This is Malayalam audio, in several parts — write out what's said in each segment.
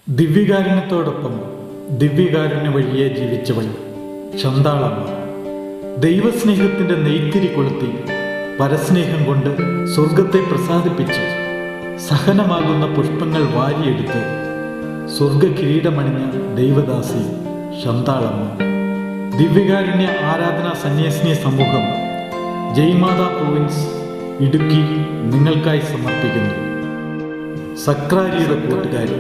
ദിവ്യകാരുണ്യത്തോടൊപ്പം ദിവ്യകാരുണ്യ വഴിയെ ജീവിച്ചവൾ ശാന്താളമ്മ. ദൈവസ്നേഹത്തിൻ്റെ നെയ്ത്തിരി കൊളുത്തി പരസ്നേഹം കൊണ്ട് സ്വർഗത്തെ പ്രസാദിപ്പിച്ച് സഹനമാകുന്ന പുഷ്പങ്ങൾ വാരിയെടുത്ത് സ്വർഗകിരീടമണിഞ്ഞ ദൈവദാസി ശാന്താളമ്മ. ദിവ്യകാരുണ്യ ആരാധനാ സന്യാസിനി സമൂഹം ജയ്മാതാ പ്രൊവിൻസ് ഇടുക്കി നിങ്ങൾക്കായി സമർപ്പിക്കുന്നു സക്രാരിയുടെ കൂട്ടുകാരി.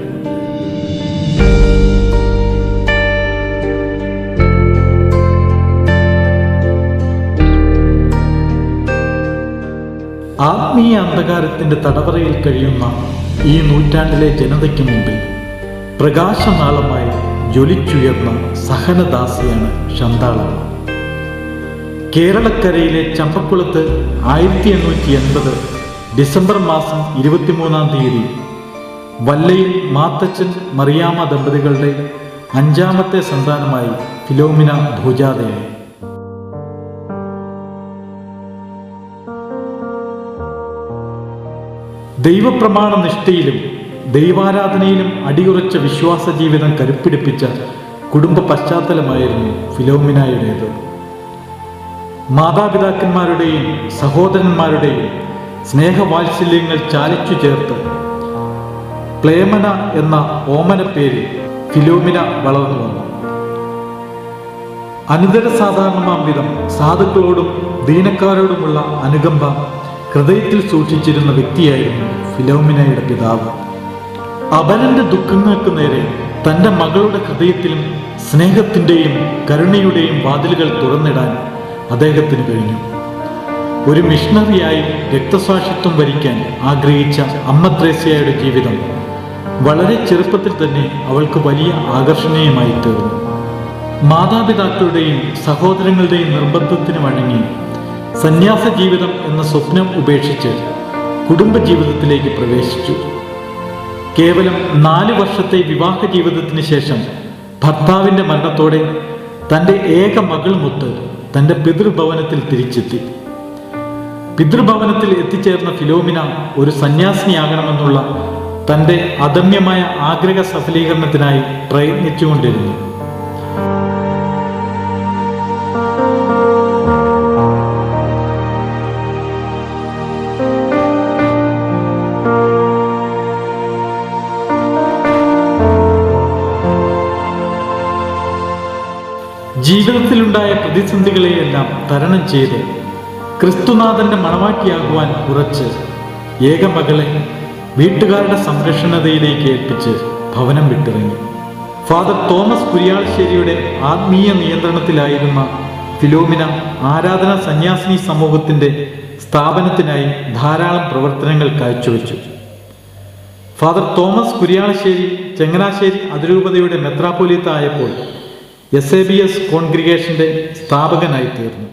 ആത്മീയ അന്ധകാരത്തിൻ്റെ തടവറയിൽ കഴിയുന്ന ഈ നൂറ്റാണ്ടിലെ ജനതയ്ക്ക് മുമ്പിൽ പ്രകാശനാളമായി ജ്വലിച്ചുയർന്ന സഹനദാസിയാണ് ശാന്താളമ്മ. കേരളക്കരയിലെ ചമ്പക്കുളത്ത് 1880 ഡിസംബർ മാസം 23-ാം തീയതി വല്ലയിൽ മാത്തച്ഛൻ മറിയാമ്മ ദമ്പതികളുടെ 5ാമത്തെ സന്താനമായി ഫിലോമിന ഭൂജാതയായി. ദൈവപ്രമാണ നിഷ്ഠയിലും ദൈവാരാധനയിലും അടിയുറച്ച വിശ്വാസ ജീവിതം കരുപ്പിടിപ്പിച്ച കുടുംബ പശ്ചാത്തലമായിരുന്നു ഫിലോമിനയുടേത്. മാതാപിതാക്കന്മാരുടെയും സഹോദരന്മാരുടെയും സ്നേഹവാത്സല്യങ്ങൾ ചാലിച്ചു ചേർത്ത് പ്ലേമന എന്ന ഓമന പേരിൽ ഫിലോമിന വളർന്നു വന്നു. അനിതര സാധാരണമാം വിധം സാധുക്കളോടും ദീനക്കാരോടുമുള്ള അനുകമ്പ ഹൃദയത്തിൽ സൂക്ഷിച്ചിരുന്ന വ്യക്തിയായിരുന്നു ഫിലോമിനയുടെ പിതാവ്. അപരന്റെ ദുഃഖങ്ങൾക്ക് നേരെ തൻ്റെ മകളുടെ ഹൃദയത്തിലും സ്നേഹത്തിൻ്റെയും കരുണയുടെയും വാതിലുകൾ തുറന്നിടാൻ അദ്ദേഹത്തിന് കഴിഞ്ഞു. ഒരു മിഷണറിയായി രക്തസാക്ഷിത്വം വരിക്കാൻ ആഗ്രഹിച്ച അമ്മ ത്രേസ്യയുടെ ജീവിതം വളരെ ചെറുപ്പത്തിൽ തന്നെ അവൾക്ക് വലിയ ആകർഷണീയമായി തീർന്നു. മാതാപിതാക്കളുടെയും സഹോദരങ്ങളുടെയും നിർബന്ധത്തിന് വഴങ്ങി സന്യാസ ജീവിതം എന്ന സ്വപ്നം ഉപേക്ഷിച്ച് കുടുംബജീവിതത്തിലേക്ക് പ്രവേശിച്ചു. കേവലം 4 വർഷത്തെ വിവാഹ ജീവിതത്തിന് ശേഷം ഭർത്താവിൻ്റെ മരണത്തോടെ തൻ്റെ ഏക മകളുമൊത്ത് തൻ്റെ പിതൃഭവനത്തിൽ തിരിച്ചെത്തി. പിതൃഭവനത്തിൽ എത്തിച്ചേർന്ന ഫിലോമിന ഒരു സന്യാസിനിയാകണമെന്നുള്ള തൻ്റെ അദമ്യമായ ആഗ്രഹ സഫലീകരണത്തിനായി പ്രയത്നിച്ചുകൊണ്ടിരുന്നു. ജീവിതത്തിലുണ്ടായ പ്രതിസന്ധികളെയെല്ലാം തരണം ചെയ്ത് ക്രിസ്തുനാഥന്റെ മണവാട്ടിയാകുവാൻ ഉറച്ച് ഏക മകളെ വീട്ടുകാരുടെ സംരക്ഷണതയിലേക്ക് ഏൽപ്പിച്ച് ഭവനം വിട്ടിറങ്ങി. ഫാദർ തോമസ് കുര്യാളശ്ശേരിയുടെ ആത്മീയ നിയന്ത്രണത്തിലായിരുന്ന ഫിലോമിന ആരാധനാ സന്യാസിനി സമൂഹത്തിന്റെ സ്ഥാപനത്തിനായി ധാരാളം പ്രവർത്തനങ്ങൾ കാഴ്ചവെച്ചു. ഫാദർ തോമസ് കുര്യാളശ്ശേരി ചങ്ങനാശ്ശേരി അതിരൂപതയുടെ മെത്രാപ്പൊലീത്ത ആയപ്പോൾ SABS കോൺഗ്രിഗേഷന്റെ സ്ഥാപകനായി തീർന്നു.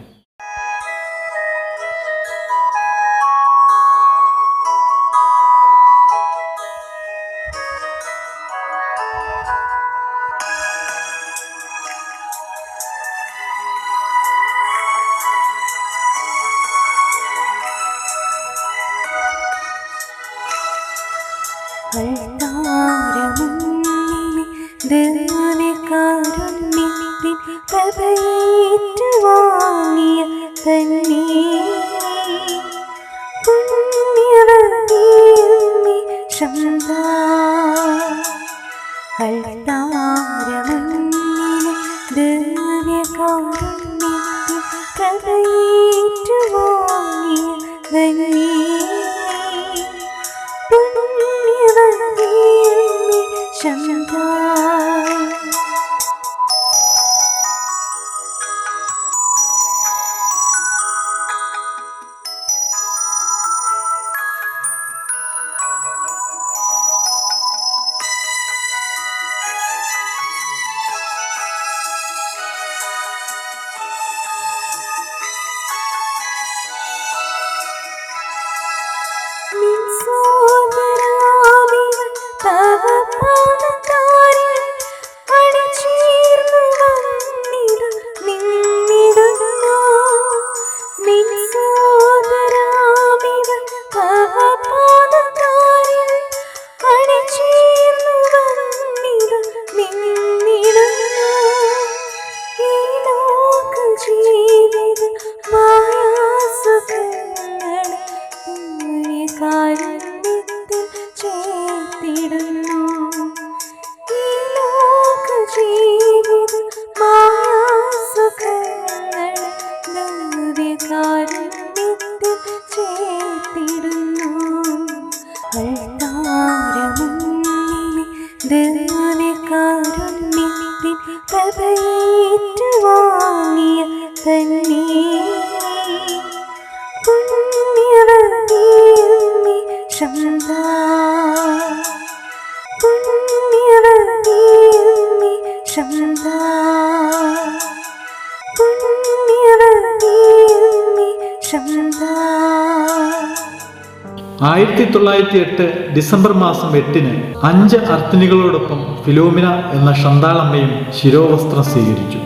1908 ഡിസംബർ മാസം 8-ന് 5 അർത്തിനികളോടൊപ്പം ഫിലോമിന എന്ന ഷണ്ടാളമ്മയും ശിരോവസ്ത്രം സ്വീകരിച്ചു.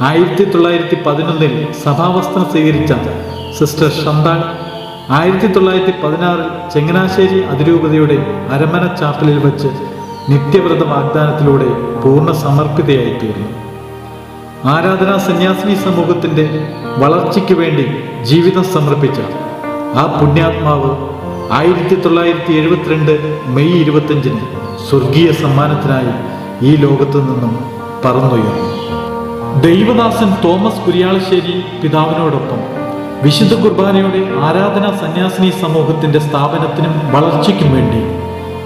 1911 സഭാവസ്ത്രം സ്വീകരിച്ച സിസ്റ്റർ ഷണ്ടാൾ 1916 ചങ്ങനാശ്ശേരി അതിരൂപതയുടെ അരമന ചാപ്പലിൽ വച്ച് നിത്യവ്രത വാഗ്ദാനത്തിലൂടെ പൂർണ്ണ സമർപ്പിതയായി തീർന്നു. ആരാധനാ സന്യാസിനി സമൂഹത്തിന്റെ വളർച്ചയ്ക്ക് വേണ്ടി ജീവിതം സമർപ്പിച്ച ആ പുണ്യാത്മാവ് 1972 മെയ് 25-ന് സ്വർഗീയ സമ്മാനത്തിനായി ഈ ലോകത്തു നിന്നും പറന്നുയർന്നു. ദൈവദാസൻ തോമസ് കുര്യാളശ്ശേരി പിതാവിനോടൊപ്പം വിശുദ്ധ കുർബാനയുടെ ആരാധനാ സന്യാസിനി സമൂഹത്തിന്റെ സ്ഥാപനത്തിനും വളർച്ചയ്ക്കും വേണ്ടി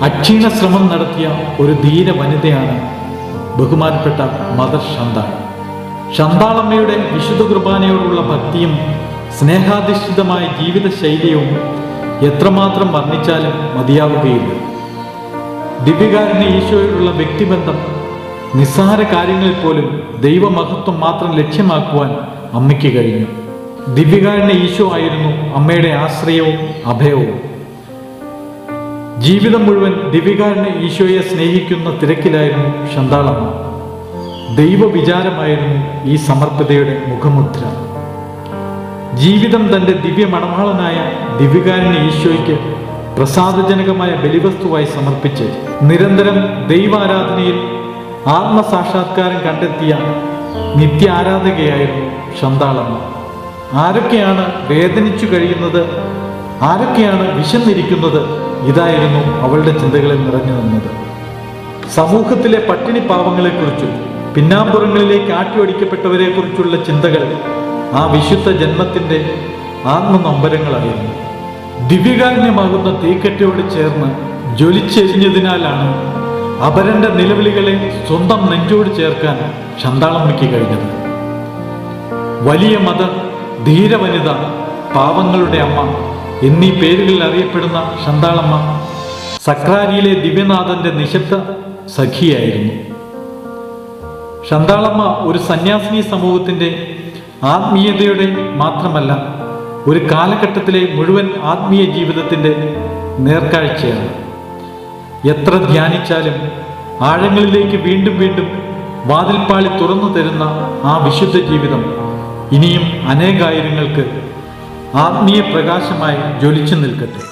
അക്ഷീണ ശ്രമം നടത്തിയ ഒരു ധീര വനിതയാണ് ബഹുമാനപ്പെട്ട മദർ ഷണ്ടാൾ. ഷണ്ടാളമ്മയുടെ വിശുദ്ധ കുർബാനയോടുള്ള ഭക്തിയും സ്നേഹാധിഷ്ഠിതമായ ജീവിത ശൈലിയും എത്രമാത്രം വർണ്ണിച്ചാലും മതിയാവുകയില്ല. ദിവ്യകാരുണ്യ ഈശോയോടുള്ള വ്യക്തിബന്ധം നിസ്സാര കാര്യങ്ങളിൽ പോലും ദൈവമഹത്വം മാത്രം ലക്ഷ്യമാക്കുവാൻ അമ്മയ്ക്ക് കഴിഞ്ഞു. ദിവ്യകാരുണ്യ ഈശോ ആയിരുന്നു അമ്മയുടെ ആശ്രയവും അഭയവും. ജീവിതം മുഴുവൻ ദിവ്യകാരുണ്യ ഈശോയെ സ്നേഹിക്കുന്ന തിരക്കിലായിരുന്നു ഷണ്ടാളമ്മ. ദൈവവിചാരമായിരുന്നു ഈ സമർപ്പിതയുടെ മുഖമുദ്ര. ജീവിതം തൻ്റെ ദിവ്യ മണവാളനായ ദിവ്യകാരുണ്യ ഈശോയ്ക്ക് പ്രസാദജനകമായ ബലിവസ്തുവായി സമർപ്പിച്ച് നിരന്തരം ദൈവാരാധനയിൽ ആത്മസാക്ഷാത്കാരം കണ്ടെത്തിയ നിത്യ ആരാധകയായിരുന്നു ഷണ്ടാളമ്മ. ആരൊക്കെയാണ് വേദനിച്ചു കഴിയുന്നത്, ആരൊക്കെയാണ് വിശന്നിരിക്കുന്നത്, ഇതായിരുന്നു അവളുടെ ചിന്തകളിൽ നിറഞ്ഞു നിന്നത്. സമൂഹത്തിലെ പട്ടിണി പാവങ്ങളെക്കുറിച്ചും പിന്നാമ്പുറങ്ങളിലേക്ക് ആട്ടിയോടിക്കപ്പെട്ടവരെ കുറിച്ചുള്ള ചിന്തകൾ ആ വിശുദ്ധ ജന്മത്തിന്റെ ആത്മനൊമ്പരങ്ങളായിരുന്നു. ദിവ്യകാരുണ്യമാകുന്ന തീക്കട്ടയോട് ചേർന്ന് ജ്വലിച്ചെരിഞ്ഞതിനാലാണ് അപരന്റെ നിലവിളികളെ സ്വന്തം നെഞ്ചോട് ചേർക്കാൻ ഷണ്ടാളമ്മയ്ക്ക് കഴിഞ്ഞത്. വലിയ മദർ, ധീരവനിത, പാവങ്ങളുടെ അമ്മ എന്നീ പേരുകളിൽ അറിയപ്പെടുന്ന ഷണ്ടാളമ്മ സക്രാരിയിലെ ദിവ്യനാഥന്റെ നിശബ്ദ സഖിയായിരുന്നു. ഷണ്ടാളമ്മ ഒരു സന്യാസിനി സമൂഹത്തിന്റെ ആത്മീയതയുടെ മാത്രമല്ല, ഒരു കാലഘട്ടത്തിലെ മുഴുവൻ ആത്മീയ ജീവിതത്തിന്റെ നേർക്കാഴ്ചയാണ്. എത്ര ധ്യാനിച്ചാലും ആഴങ്ങളിലേക്ക് വീണ്ടും വീണ്ടും വാതിൽപ്പാളി തുറന്നു തരുന്ന ആ വിശുദ്ധ ജീവിതം ഇനിയും അനേകായിരങ്ങൾക്ക് ആത്മീയ പ്രകാശമായി ജ്വലിച്ചു നിൽക്കട്ടെ.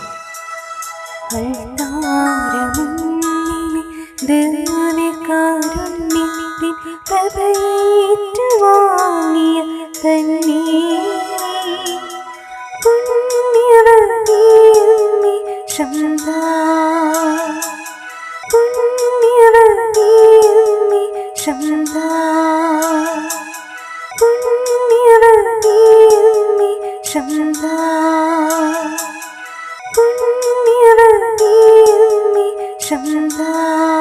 Shamda